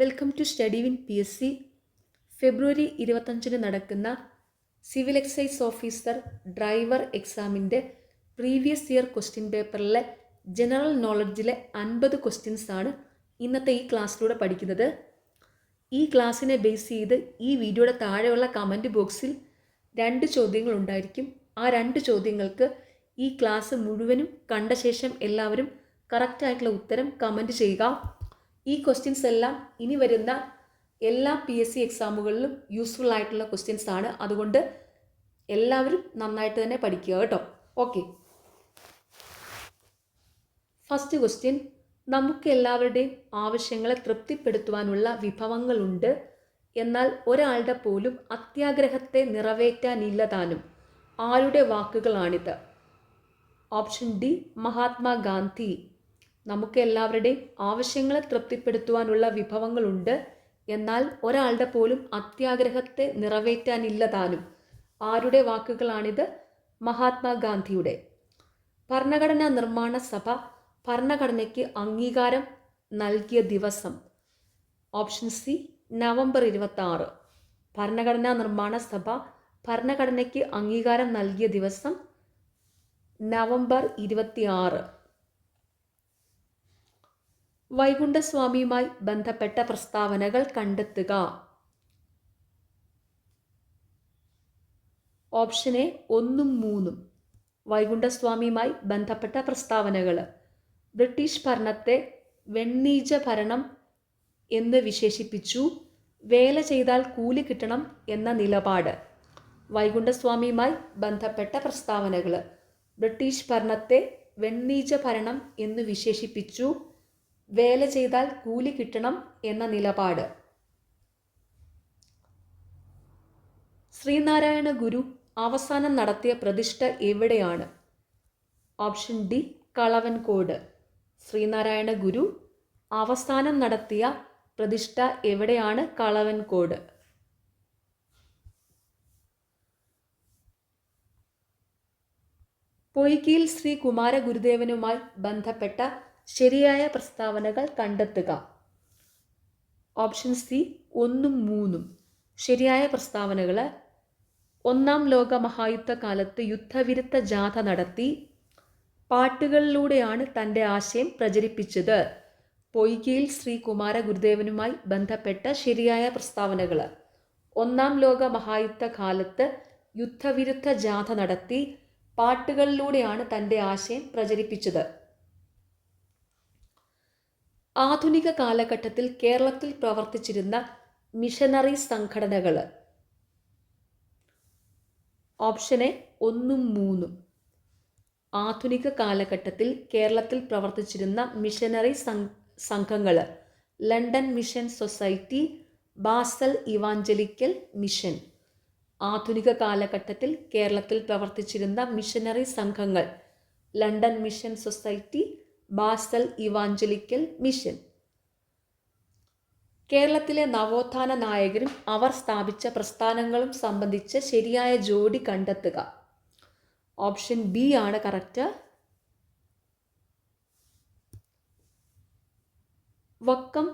Welcome to study win PSC. ഫെബ്രുവരി 25 നടക്കുന്ന civil excise officer driver എക്സാമിൻ്റെ പ്രീവിയസ് ഇയർ ക്വസ്റ്റ്യൻ പേപ്പറിലെ ജനറൽ നോളജിലെ 50 ക്വസ്റ്റ്യൻസ് ആണ് ഇന്നത്തെ ഈ ക്ലാസ്സിലൂടെ പഠിക്കുന്നത്. ഈ ക്ലാസ്സിനെ ബേസ് ചെയ്ത് ഈ വീഡിയോയുടെ താഴെയുള്ള കമൻറ്റ് ബോക്സിൽ 2 ചോദ്യങ്ങൾ ഉണ്ടായിരിക്കും. ആ 2 ചോദ്യങ്ങൾക്ക് ഈ ക്ലാസ് മുഴുവനും കണ്ട ശേഷം എല്ലാവരും കറക്റ്റായിട്ടുള്ള ഉത്തരം കമൻറ്റ് ചെയ്യുക. ഈ ക്വസ്റ്റ്യൻസ് എല്ലാം ഇനി വരുന്ന എല്ലാ PSC എക്സാമുകളിലും യൂസ്ഫുൾ ആയിട്ടുള്ള ക്വസ്റ്റ്യൻസ് ആണ്. അതുകൊണ്ട് എല്ലാവരും നന്നായിട്ട് തന്നെ പഠിക്കുക കേട്ടോ. ഓക്കെ, ഫസ്റ്റ് ക്വസ്റ്റ്യൻ, നമുക്ക് എല്ലാവരുടെയും ആവശ്യങ്ങളെ തൃപ്തിപ്പെടുത്തുവാനുള്ള വിഭവങ്ങളുണ്ട്, എന്നാൽ ഒരാളുടെ പോലും അത്യാഗ്രഹത്തെ നിറവേറ്റാനില്ലതാനും ആരുടെ വാക്കുകളാണിത്? Option D, Mahatma Gandhi. നമുക്ക് എല്ലാവരുടെയും ആവശ്യങ്ങളെ തൃപ്തിപ്പെടുത്തുവാനുള്ള വിഭവങ്ങളുണ്ട്, എന്നാൽ ഒരാളുടെ പോലും അത്യാഗ്രഹത്തെ നിറവേറ്റാനില്ലതാനും ആരുടെ വാക്കുകളാണിത്? മഹാത്മാഗാന്ധിയുടെ. ഭരണഘടനാ നിർമ്മാണ സഭ ഭരണഘടനയ്ക്ക് അംഗീകാരം നൽകിയ ദിവസം? Option C, November 26. ഭരണഘടനാ നിർമ്മാണ സഭ ഭരണഘടനയ്ക്ക് അംഗീകാരം നൽകിയ ദിവസം നവംബർ 26. വൈകുണ്ഠസ്വാമിയുമായി ബന്ധപ്പെട്ട പ്രസ്താവനകൾ കണ്ടെത്തുക. Option A 1, 3. വൈകുണ്ഠസ്വാമിയുമായി ബന്ധപ്പെട്ട പ്രസ്താവനകൾ: ബ്രിട്ടീഷ് ഭരണത്തെ വെണ്ണീച്ച ഭരണം എന്ന് വിശേഷിപ്പിച്ചു, വേല ചെയ്താൽ കൂലി കിട്ടണം എന്ന നിലപാട്. വൈകുണ്ഠസ്വാമിയുമായി ബന്ധപ്പെട്ട പ്രസ്താവനകൾ: ബ്രിട്ടീഷ് ഭരണത്തെ വെണ്ണീച്ച ഭരണം എന്ന് വിശേഷിപ്പിച്ചു, വേല ചെയ്താൽ കൂലി കിട്ടണം എന്ന നിലപാട്. ശ്രീനാരായണ ഗുരു അവസാനം നടത്തിയ പ്രതിഷ്ഠ എവിടെയാണ്? Option D, Kalavancode. ശ്രീനാരായണ ഗുരു അവസാനം നടത്തിയ പ്രതിഷ്ഠ എവിടെയാണ്? കളവൻകോട്. പൊയ്കയിൽ ശ്രീ കുമാര ഗുരുദേവനുമായി ബന്ധപ്പെട്ട ശരിയായ പ്രസ്താവനകൾ കണ്ടെത്തുക. Option C, 1, 3. ശരിയായ പ്രസ്താവനകൾ: ഒന്നാം ലോക മഹായുദ്ധകാലത്ത് യുദ്ധവിരുദ്ധ ജാഥ നടത്തി, പാട്ടുകളിലൂടെയാണ് തൻ്റെ ആശയം പ്രചരിപ്പിച്ചത്. പൊയ്കയിൽ ശ്രീ കുമാര ഗുരുദേവനുമായി ബന്ധപ്പെട്ട ശരിയായ പ്രസ്താവനകൾ: ഒന്നാം ലോക മഹായുദ്ധകാലത്ത് യുദ്ധവിരുദ്ധ ജാഥ നടത്തി, പാട്ടുകളിലൂടെയാണ് തൻ്റെ ആശയം പ്രചരിപ്പിച്ചത്. ആധുനിക കാലഘട്ടത്തിൽ കേരളത്തിൽ പ്രവർത്തിച്ചിരുന്ന മിഷനറി സംഘടനകൾ? Option A 1, 3. ആധുനിക കാലഘട്ടത്തിൽ കേരളത്തിൽ പ്രവർത്തിച്ചിരുന്ന മിഷനറി സംഘങ്ങൾ: London mission society, basal evangelical mission. ആധുനിക കാലഘട്ടത്തിൽ കേരളത്തിൽ പ്രവർത്തിച്ചിരുന്ന മിഷനറി സംഘങ്ങൾ: London mission society, basal evangelical mission. കേരളത്തിലെ നവോത്ഥാന നായകരും അവർ സ്ഥാപിച്ച പ്രസ്ഥാനങ്ങളും സംബന്ധിച്ച് ശരിയായ ജോഡി കണ്ടെത്തുക. ഓപ്ഷൻ ബി ആണ് കറക്റ്റ്. വക്കം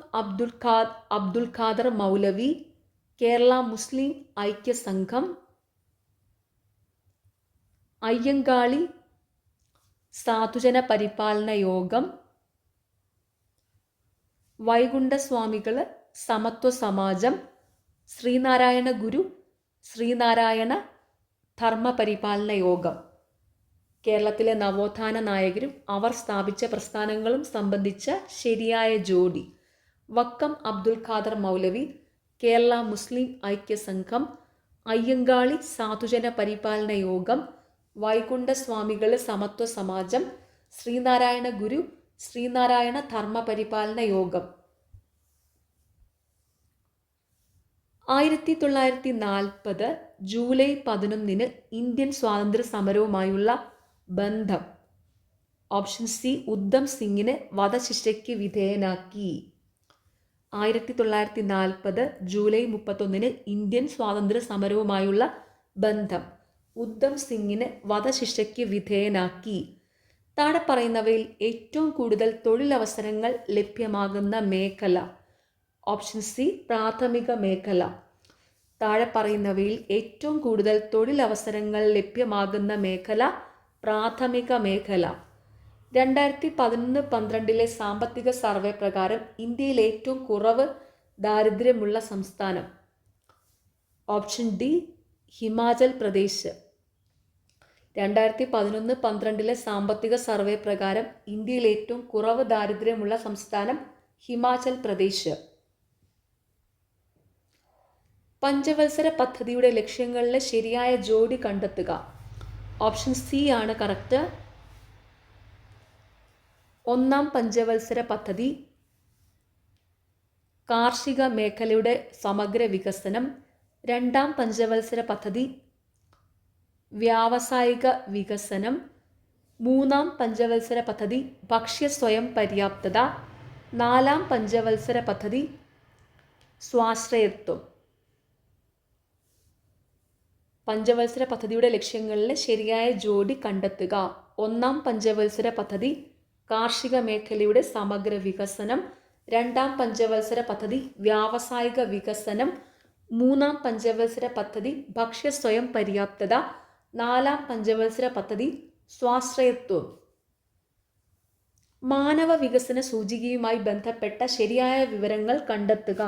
അബ്ദുൽ ഖാദർ മൗലവി, കേരള മുസ്ലിം ഐക്യ സംഘം, അയ്യങ്കാളി സാധുജന പരിപാലന യോഗം, വൈകുണ്ഠസ്വാമികൾ സമത്വ സമാജം, ശ്രീനാരായണ ഗുരു ശ്രീനാരായണ ധർമ്മപരിപാലന യോഗം. കേരളത്തിലെ നവോത്ഥാന നായകരും അവർ സ്ഥാപിച്ച പ്രസ്ഥാനങ്ങളും സംബന്ധിച്ച ശരിയായ ജോഡി: വക്കം അബ്ദുൽ ഖാദർ മൗലവി, കേരള മുസ്ലിം ഐക്യ സംഘം, അയ്യങ്കാളി സാധുജന പരിപാലന യോഗം, വൈകുണ്ഠസ്വാമികൾ സമത്വ സമാജം, ശ്രീനാരായണ ഗുരു ശ്രീനാരായണ ധർമ്മപരിപാലന യോഗം. 1940 ജൂലൈ 11 ഇന്ത്യൻ സ്വാതന്ത്ര്യ സമരവുമായുള്ള ബന്ധം? ഓപ്ഷൻ സി, ഉദ്ധം സിംഗിനെ വധശിക്ഷയ്ക്ക് വിധേയനാക്കി. 1940 ജൂലൈ 31 ഇന്ത്യൻ സ്വാതന്ത്ര്യ സമരവുമായുള്ള ബന്ധം: ഉദ്ധം സിംഗിനെ വധശിക്ഷയ്ക്ക് വിധേയനാക്കി. താഴെ പറയുന്നവയിൽ ഏറ്റവും കൂടുതൽ തൊഴിലവസരങ്ങൾ ലഭ്യമാകുന്ന മേഖല? ഓപ്ഷൻ സി പ്രാഥമിക മേഖല. താഴെ പറയുന്നവയിൽ ഏറ്റവും കൂടുതൽ തൊഴിലവസരങ്ങൾ ലഭ്യമാകുന്ന മേഖല പ്രാഥമിക മേഖല. 2011-12 സാമ്പത്തിക സർവേ പ്രകാരം ഇന്ത്യയിൽ ഏറ്റവും കുറവ് ദാരിദ്ര്യമുള്ള സംസ്ഥാനം. Option D Himachal Pradesh. 2011-12 സാമ്പത്തിക സർവേ പ്രകാരം ഇന്ത്യയിൽ ഏറ്റവും കുറവ് ദാരിദ്ര്യമുള്ള സംസ്ഥാനം ഹിമാചൽ പ്രദേശ്. പഞ്ചവത്സര പദ്ധതിയുടെ ലക്ഷ്യങ്ങളിലെ ശരിയായ ജോഡി കണ്ടെത്തുക. ഓപ്ഷൻ സി ആണ് കറക്റ്റ്. ഒന്നാം പഞ്ചവത്സര പദ്ധതി കാർഷിക മേഖലയുടെ സമഗ്ര വികസനം. രണ്ടാം പഞ്ചവത്സര പദ്ധതി വ്യാവസായിക വികസനം. മൂന്നാം പഞ്ചവത്സര പദ്ധതി ഭക്ഷ്യ സ്വയം പര്യാപ്തത. നാലാം പഞ്ചവത്സര പദ്ധതി സ്വാശ്രയത്വം. പഞ്ചവത്സര പദ്ധതിയുടെ ലക്ഷ്യങ്ങളിലെ ശരിയായ ജോഡി കണ്ടെത്തുക. ഒന്നാം പഞ്ചവത്സര പദ്ധതി കാർഷിക മേഖലയുടെ സമഗ്ര വികസനം. രണ്ടാം പഞ്ചവത്സര പദ്ധതി വ്യാവസായിക വികസനം. മൂന്നാം പഞ്ചവത്സര പദ്ധതി ഭക്ഷ്യ സ്വയം പര്യാപ്തത. നാലാം പഞ്ചവത്സര പദ്ധതി സ്വാശ്രയത്വം. മാനവ വികസന സൂചികയുമായി ബന്ധപ്പെട്ട ശരിയായ വിവരങ്ങൾ കണ്ടെത്തുക.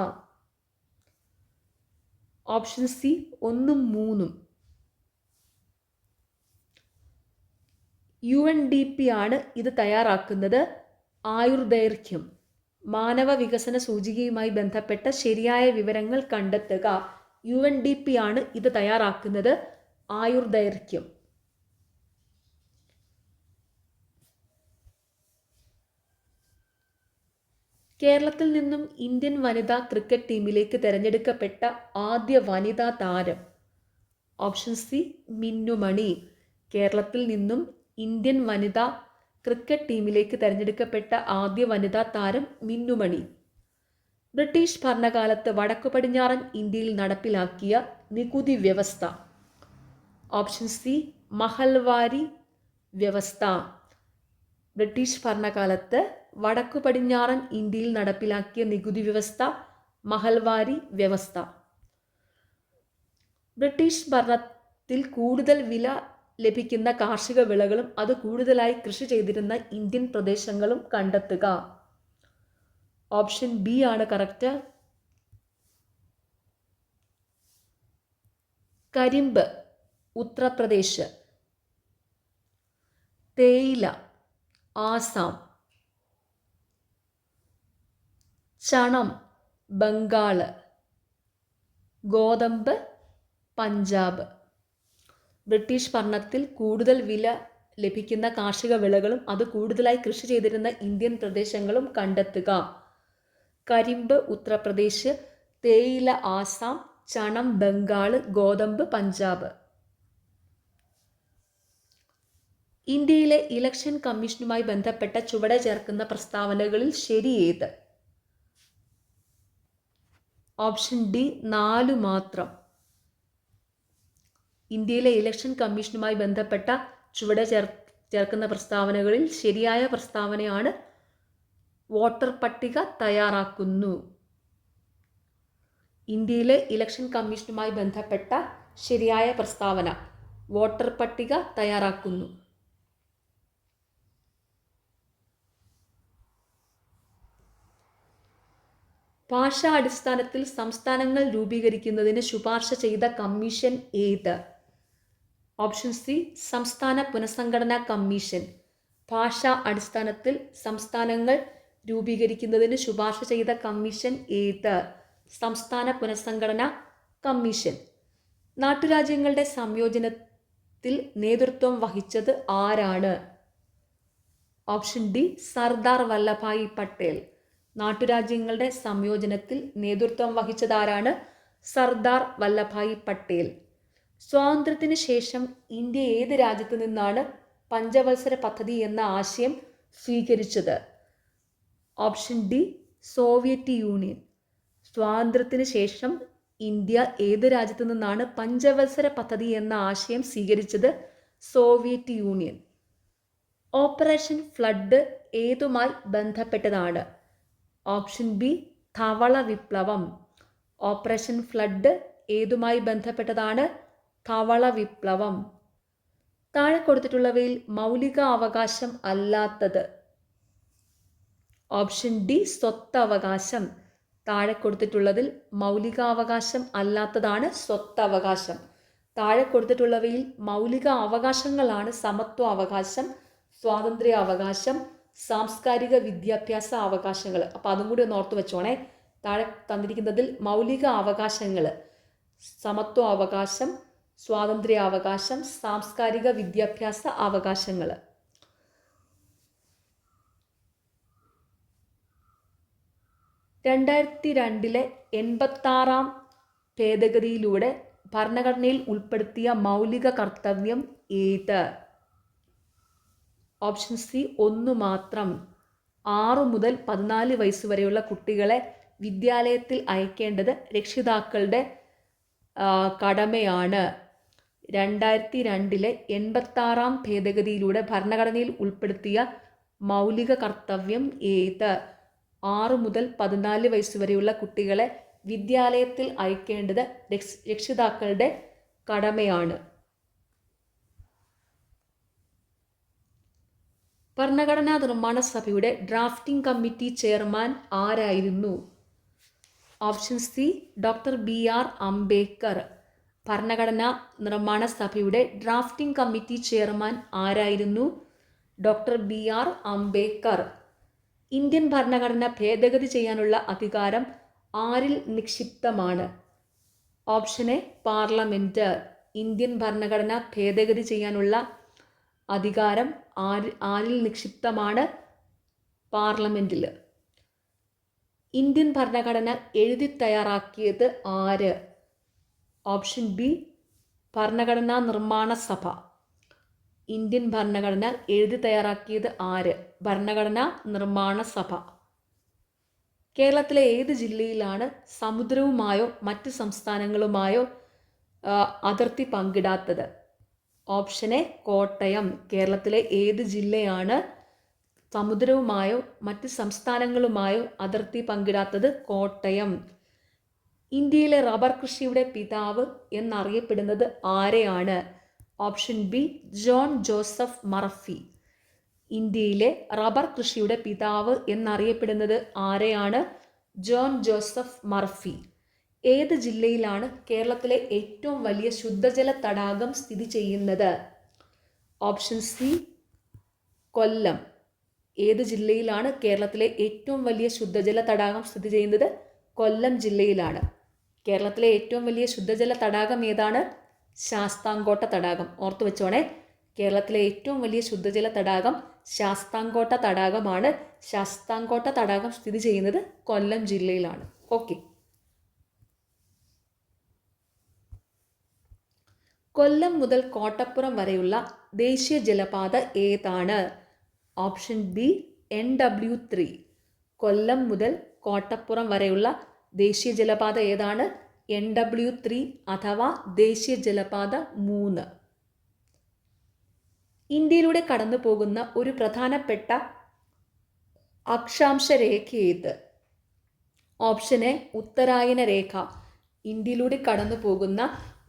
ഓപ്ഷൻ സി 1ഉം 3ഉം. UNDP ആണ് ഇത് തയ്യാറാക്കുന്നത്. ആയുർദൈർഘ്യം. മാനവ വികസന സൂചികയുമായി ബന്ധപ്പെട്ട ശരിയായ വിവരങ്ങൾ കണ്ടെത്തുക. UNDP ആണ് ഇത് തയ്യാറാക്കുന്നത്. ആയുർദൈർഘ്യം. കേരളത്തിൽ നിന്നും ഇന്ത്യൻ വനിതാ ക്രിക്കറ്റ് ടീമിലേക്ക് തിരഞ്ഞെടുക്കപ്പെട്ട ആദ്യ വനിതാ താരം. Option C Minnu Mani. കേരളത്തിൽ നിന്നും ഇന്ത്യൻ വനിതാ ക്രിക്കറ്റ് ടീമിലേക്ക് തിരഞ്ഞെടുക്കപ്പെട്ട ആദ്യ വനിതാ താരം മിന്നുമണി. ബ്രിട്ടീഷ് ഭരണകാലത്ത് വടക്കു പടിഞ്ഞാറൻ ഇന്ത്യയിൽ നടപ്പിലാക്കിയ നികുതി വ്യവസ്ഥ. ഓപ്ഷൻ സി മഹൽവാരി വ്യവസ്ഥ. ബ്രിട്ടീഷ് ഭരണകാലത്ത് വടക്കു പടിഞ്ഞാറൻ ഇന്ത്യയിൽ നടപ്പിലാക്കിയ നികുതി വ്യവസ്ഥ മഹൽവാരി വ്യവസ്ഥ. ബ്രിട്ടീഷ് ഭരണത്തിൽ കൂടുതൽ വില ലഭിക്കുന്ന കാർഷിക വിളകളും അത് കൂടുതലായി കൃഷി ചെയ്തിരുന്ന ഇന്ത്യൻ പ്രദേശങ്ങളും കണ്ടെത്തുക. ഓപ്ഷൻ ബി ആണ് കറക്റ്റ്. കരിമ്പ് ഉത്തർപ്രദേശ്. തേയില ആസാം. ചണം ബംഗാൾ. ഗോതമ്പ് പഞ്ചാബ്. ബ്രിട്ടീഷ് ഭരണത്തിൽ കൂടുതൽ വില ലഭിക്കുന്ന കാർഷിക വിളകളും അത് കൂടുതലായി കൃഷി ചെയ്തിരുന്ന ഇന്ത്യൻ പ്രദേശങ്ങളും കണ്ടെത്തുക. കരിമ്പ് ഉത്തർപ്രദേശ്, തേയില ആസാം, ചണം ബംഗാൾ, ഗോതമ്പ് പഞ്ചാബ്. ഇന്ത്യയിലെ ഇലക്ഷൻ കമ്മീഷനുമായി ബന്ധപ്പെട്ട ചുവടെ ചേർക്കുന്ന പ്രസ്താവനകളിൽ ശരി ഏത്? ഓപ്ഷൻ ഡി 4 മാത്രം. ഇന്ത്യയിലെ ഇലക്ഷൻ കമ്മീഷനുമായി ബന്ധപ്പെട്ട ചുവടെ ചേർക്കുന്ന പ്രസ്താവനകളിൽ ശരിയായ പ്രസ്താവനയാണ് വോട്ടർ പട്ടിക തയ്യാറാക്കുന്നു. ഇന്ത്യയിലെ ഇലക്ഷൻ കമ്മീഷനുമായി ബന്ധപ്പെട്ട ശരിയായ പ്രസ്താവന വോട്ടർ പട്ടിക തയ്യാറാക്കുന്നു. ഭാഷാടിസ്ഥാനത്തിൽ സംസ്ഥാനങ്ങൾ രൂപീകരിക്കുന്നതിന് ശുപാർശ ചെയ്ത കമ്മീഷൻ ഏത്? ഓപ്ഷൻ സി സംസ്ഥാന പുനഃസംഘടനാ കമ്മീഷൻ. ഭാഷാ അടിസ്ഥാനത്തിൽ സംസ്ഥാനങ്ങൾ രൂപീകരിക്കുന്നതിന് ശുപാർശ ചെയ്ത കമ്മീഷൻ ഏത്? സംസ്ഥാന പുനഃസംഘടനാ കമ്മീഷൻ. നാട്ടുരാജ്യങ്ങളുടെ സംയോജനത്തിൽ നേതൃത്വം വഹിച്ചത് ആരാണ്? Option D Sardar Vallabhbhai Patel. നാട്ടുരാജ്യങ്ങളുടെ സംയോജനത്തിൽ നേതൃത്വം വഹിച്ചതാരാണ്? സർദാർ വല്ലഭായ് പട്ടേൽ. സ്വാതന്ത്ര്യത്തിന് ശേഷം ഇന്ത്യ ഏത് രാജ്യത്തു നിന്നാണ് പഞ്ചവത്സര പദ്ധതി എന്ന ആശയം സ്വീകരിച്ചത്? Option D Soviet union. സ്വാതന്ത്ര്യത്തിന് ശേഷം ഇന്ത്യ ഏത് രാജ്യത്തു നിന്നാണ് പഞ്ചവത്സര പദ്ധതി എന്ന ആശയം സ്വീകരിച്ചത്? Soviet union. ഓപ്പറേഷൻ ഫ്ലഡ് ഏതുമായി ബന്ധപ്പെട്ടതാണ്? ഓപ്ഷൻ ബി ധവള വിപ്ലവം. ഓപ്പറേഷൻ ഫ്ലഡ് ഏതുമായി ബന്ധപ്പെട്ടതാണ്? ധവള വിപ്ലവം. താഴെ കൊടുത്തിട്ടുള്ളവയിൽ മൗലിക അവകാശം അല്ലാത്തത്. ഓപ്ഷൻ ഡി സ്വത്തവകാശം. താഴെ കൊടുത്തിട്ടുള്ളതിൽ മൗലികാവകാശം അല്ലാത്തതാണ് സ്വത്തവകാശം. താഴെ കൊടുത്തിട്ടുള്ളവയിൽ മൗലിക അവകാശങ്ങളാണ് സമത്വ അവകാശം, സ്വാതന്ത്ര്യ അവകാശം, സാംസ്കാരിക വിദ്യാഭ്യാസ അവകാശങ്ങൾ. അപ്പോൾ അതും കൂടി ഒന്ന് ഓർത്ത് വെച്ചോണേ. താഴെ തന്നിരിക്കുന്നതിൽ മൗലിക അവകാശങ്ങൾ സമത്വ അവകാശം, സ്വാതന്ത്ര്യ അവകാശം, സാംസ്കാരിക വിദ്യാഭ്യാസ അവകാശങ്ങൾ. 2002 86 ഭേദഗതിയിലൂടെ ഭരണഘടനയിൽ ഉൾപ്പെടുത്തിയ മൗലിക കർത്തവ്യം ഏത്? ഓപ്ഷൻ സി 1 മാത്രം. 6 മുതൽ 14 വയസ്സ് വരെയുള്ള കുട്ടികളെ വിദ്യാലയത്തിൽ അയക്കേണ്ടത് രക്ഷിതാക്കളുടെ കടമയാണ്. 2002 86 ഭേദഗതിയിലൂടെ ഭരണഘടനയിൽ ഉൾപ്പെടുത്തിയ മൗലിക കർത്തവ്യം ഏത്? 6 മുതൽ 14 വയസ്സ് വരെയുള്ള കുട്ടികളെ വിദ്യാലയത്തിൽ അയക്കേണ്ടത് രക്ഷിതാക്കളുടെ കടമയാണ്. ഭരണഘടനാ നിർമ്മാണ സഭയുടെ ഡ്രാഫ്റ്റിംഗ് കമ്മിറ്റി ചെയർമാൻ ആരായിരുന്നു? Option C doctor BR Ambedkar. ഭരണഘടനാ നിർമ്മാണ സഭയുടെ ഡ്രാഫ്റ്റിംഗ് കമ്മിറ്റി ചെയർമാൻ ആരായിരുന്നു? Doctor BR Ambedkar. ഇന്ത്യൻ ഭരണഘടന ഭേദഗതി ചെയ്യാനുള്ള അധികാരം ആരിൽ നിക്ഷിപ്തമാണ്? Option A parliament. ഇന്ത്യൻ ഭരണഘടന ഭേദഗതി ചെയ്യാനുള്ള അധികാരം ആരിൽ നിക്ഷിപ്തമാണ്? പാർലമെൻറ്റിൽ. ഇന്ത്യൻ ഭരണഘടന എഴുതി തയ്യാറാക്കിയത് ആര്? ഓപ്ഷൻ ബി ഭരണഘടനാ നിർമ്മാണ സഭ. ഇന്ത്യൻ ഭരണഘടന എഴുതി തയ്യാറാക്കിയത് ആര്? ഭരണഘടനാ നിർമ്മാണ സഭ. കേരളത്തിലെ ഏത് ജില്ലയിലാണ് സമുദ്രവുമായോ മറ്റ് സംസ്ഥാനങ്ങളുമായോ അതിർത്തി പങ്കിടാത്തത്? Option A Kottayam. കേരളത്തിലെ ഏത് ജില്ലയാണ് സമുദ്രവുമായോ മറ്റ് സംസ്ഥാനങ്ങളുമായോ അതിർത്തി പങ്കിടാത്തത്? കോട്ടയം. ഇന്ത്യയിലെ റബ്ബർ കൃഷിയുടെ പിതാവ് എന്നറിയപ്പെടുന്നത് ആരെയാണ്? Option B John Joseph Murphy. ഇന്ത്യയിലെ റബ്ബർ കൃഷിയുടെ പിതാവ് എന്നറിയപ്പെടുന്നത് ആരെയാണ്? John Joseph Murphy. ഏത് ജില്ലയിലാണ് കേരളത്തിലെ ഏറ്റവും വലിയ ശുദ്ധജല തടാകം സ്ഥിതി ചെയ്യുന്നത്? ഓപ്ഷൻ സി കൊല്ലം. ഏത് ജില്ലയിലാണ് കേരളത്തിലെ ഏറ്റവും വലിയ ശുദ്ധജല തടാകം സ്ഥിതി ചെയ്യുന്നത്? കൊല്ലം ജില്ലയിലാണ്. കേരളത്തിലെ ഏറ്റവും വലിയ ശുദ്ധജല തടാകം ഏതാണ്? ശാസ്താംകോട്ട തടാകം. ഓർത്തു വെച്ചോണേ. കേരളത്തിലെ ഏറ്റവും വലിയ ശുദ്ധജല തടാകം ശാസ്താംകോട്ട തടാകമാണ്. ശാസ്താംകോട്ട തടാകം സ്ഥിതി ചെയ്യുന്നത് കൊല്ലം ജില്ലയിലാണ്. ഓക്കെ. കൊല്ലം മുതൽ കോട്ടപ്പുറം വരെയുള്ള ദേശീയ ജലപാത ഏതാണ്? Option B NW3. കൊല്ലം മുതൽ കോട്ടപ്പുറം വരെയുള്ള ദേശീയ ജലപാത ഏതാണ്? NW3 അഥവാ ദേശീയ ജലപാത 3. ഇന്ത്യയിലൂടെ കടന്നു പോകുന്ന ഒരു പ്രധാനപ്പെട്ട അക്ഷാംശ രേഖ ഏത്? ഓപ്ഷൻ എ ഉത്തരായന രേഖ. ഇന്ത്യയിലൂടെ കടന്നു പോകുന്ന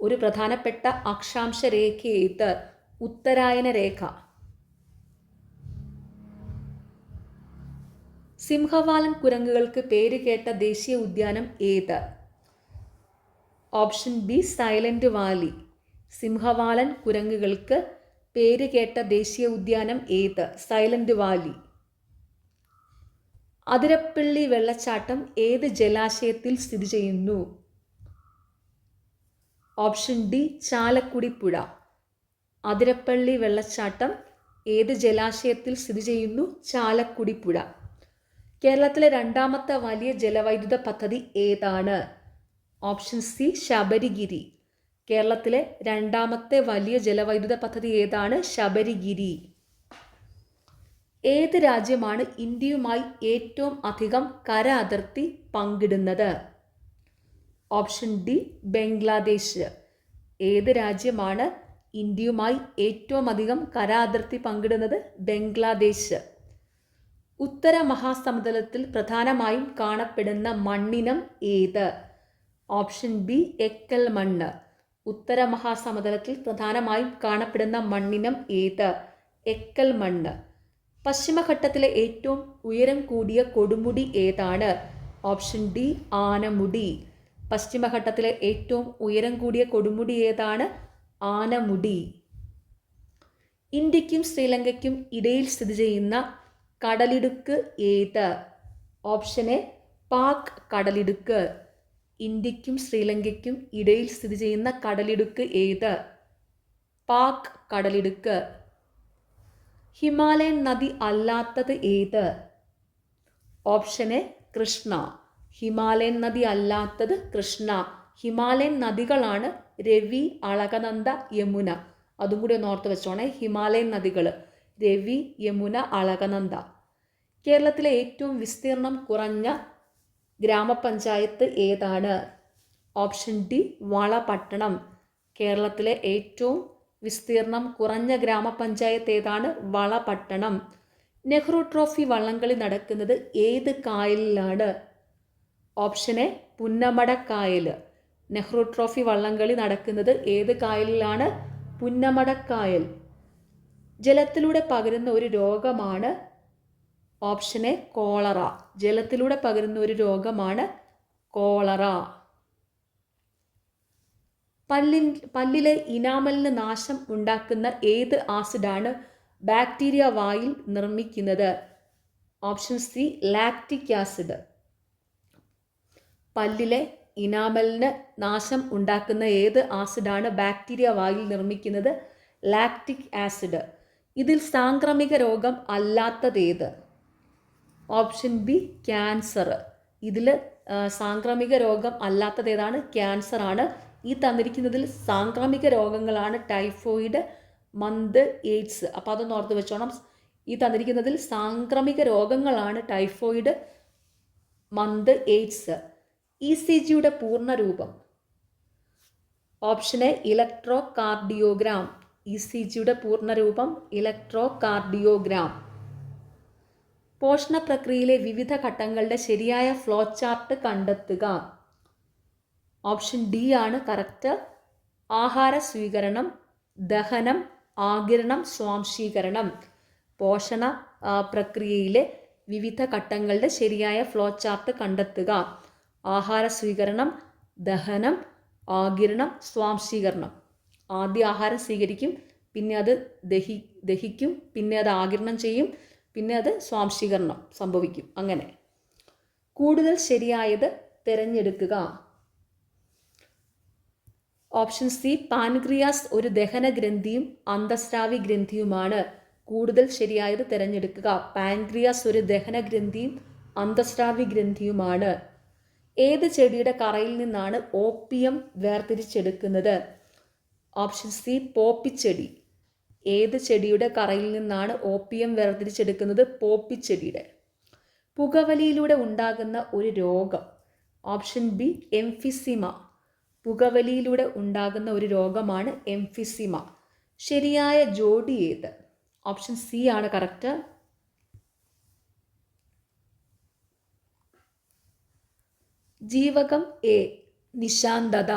ഒരു പ്രധാനപ്പെട്ട അക്ഷാംശ രേഖ ഏത്? ഉത്തരായന രേഖ. സിംഹവാലൻ കുരങ്ങുകൾക്ക് പേര് കേട്ട ദേശീയ ഉദ്യാനം ഏത്? Option B Silent Valley. സിംഹവാലൻ കുരങ്ങുകൾക്ക് പേര് കേട്ട ദേശീയ ഉദ്യാനം ഏത്? Silent Valley. അതിരപ്പള്ളി വെള്ളച്ചാട്ടം ഏത് ജലാശയത്തിൽ സ്ഥിതി ചെയ്യുന്നു? ഓപ്ഷൻ ഡി ചാലക്കുടി പുഴ. അതിരപ്പള്ളി വെള്ളച്ചാട്ടം ഏത് ജലാശയത്തിൽ സ്ഥിതി ചെയ്യുന്നു? ചാലക്കുടി പുഴ. കേരളത്തിലെ രണ്ടാമത്തെ വലിയ ജലവൈദ്യുത പദ്ധതി ഏതാണ്? Option C Sabarigiri. കേരളത്തിലെ രണ്ടാമത്തെ വലിയ ജലവൈദ്യുത പദ്ധതി ഏതാണ്? ശബരിഗിരി. ഏത് രാജ്യമാണ് ഇന്ത്യയുമായി ഏറ്റവും അധികം കര അതിർത്തി പങ്കിടുന്നത്? Option D Bangladesh. ഏത് രാജ്യമാണ് ഇന്ത്യയുമായി ഏറ്റവും അധികം കര അതിർത്തി പങ്കിടുന്നത്? ബംഗ്ലാദേശ്. ഉത്തര മഹാസമതലത്തിൽ പ്രധാനമായും കാണപ്പെടുന്ന മണ്ണിനം ഏത്? ഓപ്ഷൻ ബി എക്കൽ മണ്ണ്. ഉത്തര മഹാസമതലത്തിൽ പ്രധാനമായും കാണപ്പെടുന്ന മണ്ണിനം ഏത്? എക്കൽ മണ്ണ്. പശ്ചിമഘട്ടത്തിലെ ഏറ്റവും ഉയരം കൂടിയ കൊടുമുടി ഏതാണ്? Option D Anamudi. പശ്ചിമഘട്ടത്തിലെ ഏറ്റവും ഉയരം കൂടിയ കൊടുമുടി ഏതാണ്? ആനമുടി. ഇന്ത്യക്കും ശ്രീലങ്കയ്ക്കും ഇടയിൽ സ്ഥിതി ചെയ്യുന്ന കടലിടുക്ക് ഏത്? ഓപ്ഷൻ എ പാക് കടലിടുക്ക്. ഇന്ത്യക്കും ശ്രീലങ്കയ്ക്കും ഇടയിൽ സ്ഥിതി ചെയ്യുന്ന കടലിടുക്ക് ഏത്? പാക് കടലിടുക്ക്. ഹിമാലയൻ നദി അല്ലാത്തത് ഏത്? Option A Krishna. ഹിമാലയൻ നദി അല്ലാത്തത് കൃഷ്ണ. ഹിമാലയൻ നദികളാണ് രവി, അളകനന്ദ, യമുന. അതും കൂടി ഒന്ന് ഓർത്ത് വെച്ചോണേ. ഹിമാലയൻ നദികൾ രവി, യമുന, അളകനന്ദ. കേരളത്തിലെ ഏറ്റവും വിസ്തീർണം കുറഞ്ഞ ഗ്രാമപഞ്ചായത്ത് ഏതാണ്? Option D Valapattanam. കേരളത്തിലെ ഏറ്റവും വിസ്തീർണം കുറഞ്ഞ ഗ്രാമപഞ്ചായത്ത് ഏതാണ്? വളപട്ടണം. നെഹ്റു ട്രോഫി വള്ളംകളി നടക്കുന്നത് ഏത് കായലിലാണ്? Option A Punnamadakayal. Nehru trophy വള്ളംകളി നടക്കുന്നത് ഏത് കായലിലാണ്? പുന്നമടക്കായൽ. ജലത്തിലൂടെ പകരുന്ന ഒരു രോഗമാണ് ഓപ്ഷൻ എ കോളറ. ജലത്തിലൂടെ പകരുന്ന ഒരു രോഗമാണ് കോളറ. പല്ലിലെ ഇനാമലിന് നാശം ഉണ്ടാക്കുന്ന ഏത് ആസിഡാണ് ബാക്ടീരിയ വായിൽ നിർമ്മിക്കുന്നത്? Option C lactic acid. പല്ലിലെ ഇനാമലിന് നാശം ഉണ്ടാക്കുന്ന ഏത് ആസിഡാണ് ബാക്ടീരിയ വായിൽ നിർമ്മിക്കുന്നത്? Lactic acid. ഇതിൽ സാംക്രമിക രോഗം അല്ലാത്തതേത്? Option B cancer. ഇതിൽ സാംക്രമിക രോഗം അല്ലാത്തതേതാണ്? ക്യാൻസർ ആണ്. ഈ തന്നിരിക്കുന്നതിൽ സാംക്രമിക രോഗങ്ങളാണ് ടൈഫോയിഡ്, മന്ത്, എയ്ഡ്സ്. അപ്പോൾ അതൊന്ന് ഓർത്ത് വെച്ചോണം. ഈ തന്നിരിക്കുന്നതിൽ സാംക്രമിക രോഗങ്ങളാണ് ടൈഫോയിഡ്, മന്ത്, എയ്ഡ്സ്. ECGയുടെ പൂർണ്ണരൂപം? Option A electrocardiogram. ECGയുടെ പൂർണ്ണരൂപം ഇലക്ട്രോ കാർഡിയോഗ്രാം. പോഷണ പ്രക്രിയയിലെ വിവിധ ഘട്ടങ്ങളുടെ ശരിയായ ഫ്ലോ ചാർട്ട് കണ്ടെത്തുക. ഓപ്ഷൻ ഡി ആണ് കറക്റ്റ്. ആഹാര സ്വീകരണം, ദഹനം, ആഗിരണം, സ്വാംശീകരണം. പോഷണ പ്രക്രിയയിലെ വിവിധ ഘട്ടങ്ങളുടെ ശരിയായ ഫ്ലോ ചാർട്ട് കണ്ടെത്തുക. ആഹാര സ്വീകരണം, ദഹനം, ആഗിരണം, സ്വാംശീകരണം. ആദ്യം ആഹാരം സ്വീകരിക്കും, പിന്നെ അത് ദഹിക്കും, പിന്നെ അത് ആഗിരണം ചെയ്യും, പിന്നെ അത് സ്വാംശീകരണം സംഭവിക്കും. അങ്ങനെ കൂടുതൽ ശരിയായത് തിരഞ്ഞെടുക്കുക. ഓപ്ഷൻ സി പാൻക്രിയാസ് ഒരു ദഹന ഗ്രന്ഥിയും അന്തസ്രാവി ഗ്രന്ഥിയുമാണ്. കൂടുതൽ ശരിയായത് തിരഞ്ഞെടുക്കുക. പാൻക്രിയാസ് ഒരു ദഹന ഗ്രന്ഥിയും അന്തസ്രാവി ഗ്രന്ഥിയുമാണ്. ഏത് ചെടിയുടെ കറയിൽ നിന്നാണ് ഓപ്പിയം വേർതിരിച്ചെടുക്കുന്നത്? ഓപ്ഷൻ സി പോപ്പിച്ചെടി. ഏത് ചെടിയുടെ കറയിൽ നിന്നാണ് ഓപ്പിയം വേർതിരിച്ചെടുക്കുന്നത്? പോപ്പിച്ചെടിയുടെ. പുകവലിയിലൂടെ ഉണ്ടാകുന്ന ഒരു രോഗം? Option B emphysema. പുകവലിയിലൂടെ ഉണ്ടാകുന്ന ഒരു രോഗമാണ് എംഫിസിമ. ശരിയായ ജോഡി ഏത്? ഓപ്ഷൻ സി ആണ് കറക്റ്റ്. ജീവകം എ നിശാന്തത,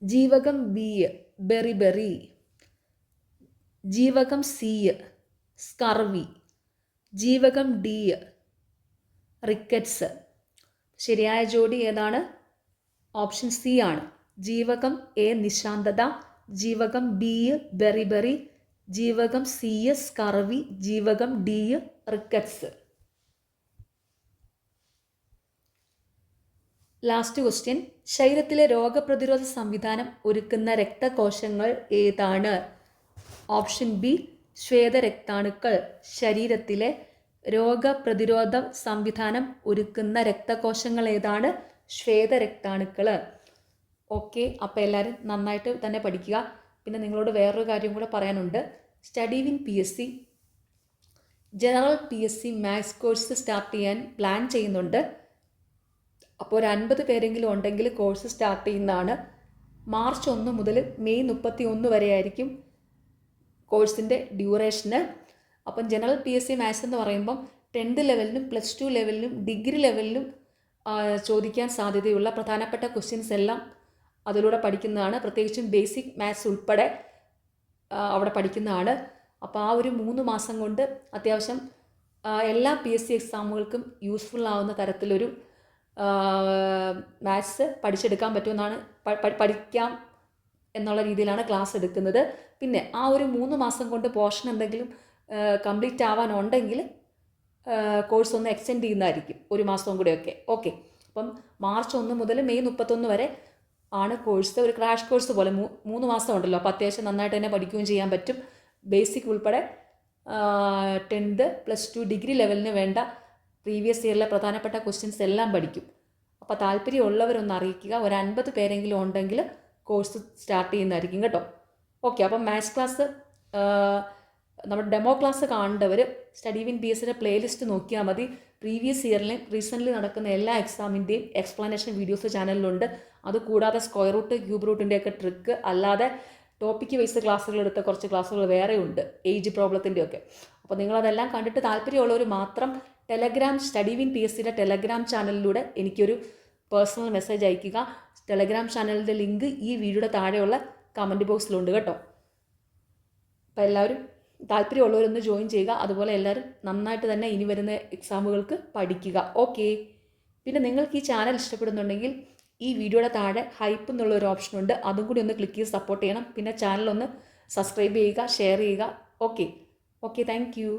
ജീവകം ബി ബെറിബെറി, ജീവകം സി സ്കർവി, ജീവകം ഡി റിക്കറ്റ്സ്. ശരിയായ ജോഡി ഏതാണ്? ഓപ്ഷൻ സി ആണ്. ജീവകം എ നിശാന്തത, ജീവകം ബി ബെറിബെറി, ജീവകം സി സ്കർവി, ജീവകം ഡി റിക്കറ്റ്സ്. Last question. ശരീരത്തിലെ രോഗപ്രതിരോധ സംവിധാനം ഒരുക്കുന്ന രക്തകോശങ്ങൾ ഏതാണ്? ഓപ്ഷൻ ബി ശ്വേതരക്താണുക്കൾ. ശരീരത്തിലെ രോഗപ്രതിരോധ സംവിധാനം ഒരുക്കുന്ന രക്തകോശങ്ങൾ ഏതാണ്? ശ്വേതരക്താണുക്കൾ. ഓക്കെ, അപ്പോൾ എല്ലാവരും നന്നായിട്ട് തന്നെ പഠിക്കുക. പിന്നെ നിങ്ങളോട് വേറൊരു കാര്യം കൂടെ പറയാനുണ്ട്. Study win PSC general PSC maths course start ചെയ്യാൻ പ്ലാൻ ചെയ്യുന്നുണ്ട്. അപ്പോൾ ഒരു 50 പേരെങ്കിലും ഉണ്ടെങ്കിൽ കോഴ്സ് സ്റ്റാർട്ട് ചെയ്യുന്നതാണ്. മാർച്ച് 1 മുതൽ മെയ് 31 വരെ ആയിരിക്കും കോഴ്സിൻ്റെ ഡ്യൂറേഷന്. അപ്പം ജനറൽ PSC മാത്സ് എന്ന് പറയുമ്പം 10th ലെവലിലും +2 ലെവലിലും ഡിഗ്രി ലെവലിലും ചോദിക്കാൻ സാധ്യതയുള്ള പ്രധാനപ്പെട്ട ക്വസ്റ്റ്യൻസ് എല്ലാം അതിലൂടെ പഠിക്കുന്നതാണ്. പ്രത്യേകിച്ചും ബേസിക് മാത്സ് ഉൾപ്പെടെ അവിടെ പഠിക്കുന്നതാണ്. അപ്പോൾ ആ ഒരു 3 മാസം കൊണ്ട് അത്യാവശ്യം എല്ലാ PSC എക്സാമുകൾക്കും യൂസ്ഫുൾ ആവുന്ന തരത്തിലൊരു മാത്സ് പഠിച്ചെടുക്കാൻ പറ്റുമെന്നാണ് പഠിക്കാം എന്നുള്ള രീതിയിലാണ് ക്ലാസ് എടുക്കുന്നത്. പിന്നെ ആ ഒരു 3 മാസം കൊണ്ട് പോർഷൻ എന്തെങ്കിലും കംപ്ലീറ്റ് ആവാനുണ്ടെങ്കിൽ കോഴ്സ് ഒന്ന് എക്സ്റ്റെൻഡ് ചെയ്യുന്നതായിരിക്കും 1 മാസവും കൂടെയൊക്കെ. ഓക്കെ, അപ്പം മാർച്ച് 1 മുതൽ മെയ് 31 വരെ ആണ് കോഴ്സ്. ഒരു ക്രാഷ് കോഴ്സ് പോലെ 3 മാസം ഉണ്ടല്ലോ. അപ്പോൾ അത്യാവശ്യം നന്നായിട്ട് തന്നെ പഠിക്കുകയും ചെയ്യാൻ പറ്റും. ബേസിക് ഉൾപ്പെടെ 10th +2 ഡിഗ്രി ലെവലിന് വേണ്ട പ്രീവിയസ് ഇയറിലെ പ്രധാനപ്പെട്ട ക്വസ്റ്റ്യൻസ് എല്ലാം പഠിക്കും. അപ്പോൾ താല്പര്യമുള്ളവരൊന്ന് അറിയിക്കുക. ഒരു 50 പേരെങ്കിലും ഉണ്ടെങ്കിൽ കോഴ്സ് സ്റ്റാർട്ട് ചെയ്യുന്നതായിരിക്കും കേട്ടോ. ഓക്കെ, അപ്പം മാത്സ് ക്ലാസ് നമ്മുടെ ഡെമോ ക്ലാസ് കാണേണ്ടവർ സ്റ്റഡിവിൻ PSCയുടെ പ്ലേലിസ്റ്റ് നോക്കിയാൽ മതി. പ്രീവിയസ് ഇയറിലെയും റീസെൻ്റ്ലി നടക്കുന്ന എല്ലാ എക്സാമിൻ്റെയും എക്സ്പ്ലനേഷൻ വീഡിയോസ് ചാനലിലുണ്ട്. അതുകൂടാതെ സ്ക്വയർ റൂട്ട്, ക്യൂബ് റൂട്ടിൻ്റെയൊക്കെ ട്രിക്ക്, അല്ലാതെ ടോപ്പിക്ക് വൈസ് ക്ലാസ്സുകൾ എടുത്ത കുറച്ച് ക്ലാസ്സുകൾ വേറെ ഉണ്ട്, ഏജ് പ്രോബ്ലത്തിൻ്റെയൊക്കെ. അപ്പോൾ നിങ്ങളതെല്ലാം കണ്ടിട്ട് താല്പര്യമുള്ളവർ മാത്രം സ്റ്റഡിവിൻ PSCയുടെ ടെലഗ്രാം ചാനലിലൂടെ എനിക്കൊരു പേഴ്സണൽ മെസ്സേജ് അയയ്ക്കുക. ടെലഗ്രാം ചാനലിൻ്റെ ലിങ്ക് ഈ വീഡിയോയുടെ താഴെയുള്ള കമൻറ്റ് ബോക്സിലുണ്ട് കേട്ടോ. അപ്പോൾ എല്ലാവരും താല്പര്യമുള്ളവരൊന്ന് ജോയിൻ ചെയ്യുക. അതുപോലെ എല്ലാവരും നന്നായിട്ട് തന്നെ ഇനി വരുന്ന എക്സാമുകൾക്ക് പഠിക്കുക. ഓക്കെ, പിന്നെ നിങ്ങൾക്ക് ഈ ചാനൽ ഇഷ്ടപ്പെടുന്നുണ്ടെങ്കിൽ ഈ വീഡിയോയുടെ താഴെ ഹൈപ്പ് എന്നുള്ളൊരു ഓപ്ഷനുണ്ട്, അതും കൂടി ഒന്ന് ക്ലിക്ക് ചെയ്ത് സപ്പോർട്ട് ചെയ്യണം. പിന്നെ ചാനലൊന്ന് സബ്സ്ക്രൈബ് ചെയ്യുക, ഷെയർ ചെയ്യുക. Okay, thank you.